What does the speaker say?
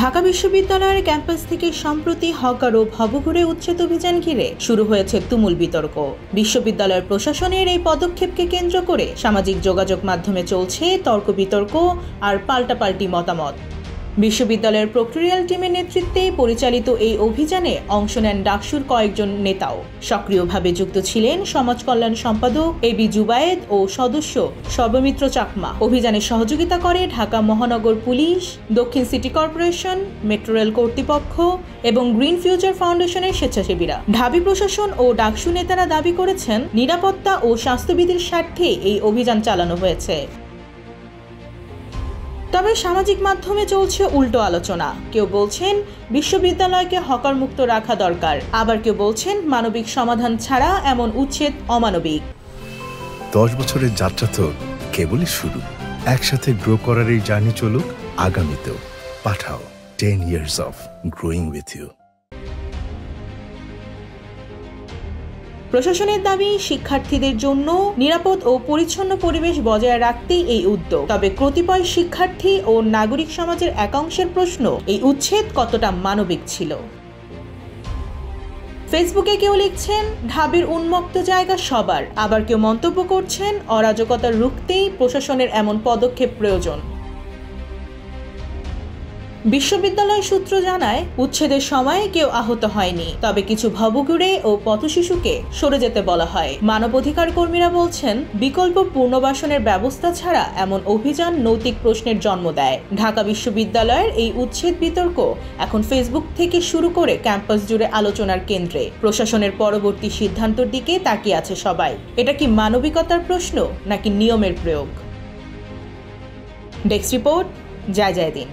ঢাকা বিশ্ববিদ্যালয়ের ক্যাম্পাস থেকে সম্প্রতি হকার ও ভবঘুরে উচ্ছেদ অভিযান ঘিরে শুরু হয়েছে তুমুল বিতর্ক। বিশ্ববিদ্যালয়ের প্রশাসনের এই পদক্ষেপকে কেন্দ্র করে সামাজিক যোগাযোগ মাধ্যমে চলছে তর্ক বিতর্ক আর পাল্টাপাল্টি মতামত। বিশ্ববিদ্যালয়ের প্রক্টোরিয়াল টিমের নেতৃত্বে পরিচালিত এই অভিযানে অংশ নেন ডাকসুর কয়েকজন নেতাও। সক্রিয়ভাবে যুক্ত ছিলেন সমাজ কল্যাণ সম্পাদক এবি জুবায়েদ ও সদস্য সর্বমিত্র চাকমা। অভিযানে সহযোগিতা করে ঢাকা মহানগর পুলিশ, দক্ষিণ সিটি কর্পোরেশন, মেট্রো রেল কর্তৃপক্ষ এবং গ্রিন ফিউচার ফাউন্ডেশনের স্বেচ্ছাসেবীরা। ঢাবি প্রশাসন ও ডাকসু নেতারা দাবি করেছেন নিরাপত্তা ও স্বাস্থ্যবিধির স্বার্থে এই অভিযান চালানো হয়েছে। তবে সামাজিক মাধ্যমে চলছে উল্টো আলোচনা। কেউ বলছেন বিশ্ববিদ্যালয়কে হকার মুক্ত রাখা দরকার, আবার কেউ বলছেন মানবিক সমাধান ছাড়া এমন উচ্ছেদ অমানবিক। 10 বছরের যাত্রা তো কেবলই শুরু। একসাথে গ্রো করার এই জার্নি চলুক আগামীতেও। পাঠাও 10 years of growing with you। প্রশাসনের দাবি শিক্ষার্থীদের জন্য নিরাপদ ও পরিচ্ছন্ন পরিবেশ বজায় রাখতেই এই উদ্যোগ। তবে কতিপয় শিক্ষার্থী ও নাগরিক সমাজের একাংশের প্রশ্ন, এই উচ্ছেদ কতটা মানবিক ছিল। ফেসবুকে কেউ লিখছেন ঢাবির উন্মুক্ত জায়গা সবার, আবার কেউ মন্তব্য করছেন অরাজকতা রুখতেই প্রশাসনের এমন পদক্ষেপ প্রয়োজন। বিশ্ববিদ্যালয় সূত্র জানায় উচ্ছেদের সময় কেউ আহত হয়নি, তবে কিছু ভবঘুরে ও পথশিশুকে সরে যেতে বলা হয়। মানবাধিকার কর্মীরা বলছেন বিকল্প পুনর্বাসনের ব্যবস্থা ছাড়া এমন অভিযান নৈতিক প্রশ্নের জন্ম দেয়। ঢাকা বিশ্ববিদ্যালয়ের এই উচ্ছেদ বিতর্ক এখন ফেসবুক থেকে শুরু করে ক্যাম্পাস জুড়ে আলোচনার কেন্দ্রে। প্রশাসনের পরবর্তী সিদ্ধান্তের দিকে তাকিয়ে আছে সবাই। এটা কি মানবিকতার প্রশ্ন নাকি নিয়মের প্রয়োগ? ডেস্ক রিপোর্ট, জয় জয় দিন।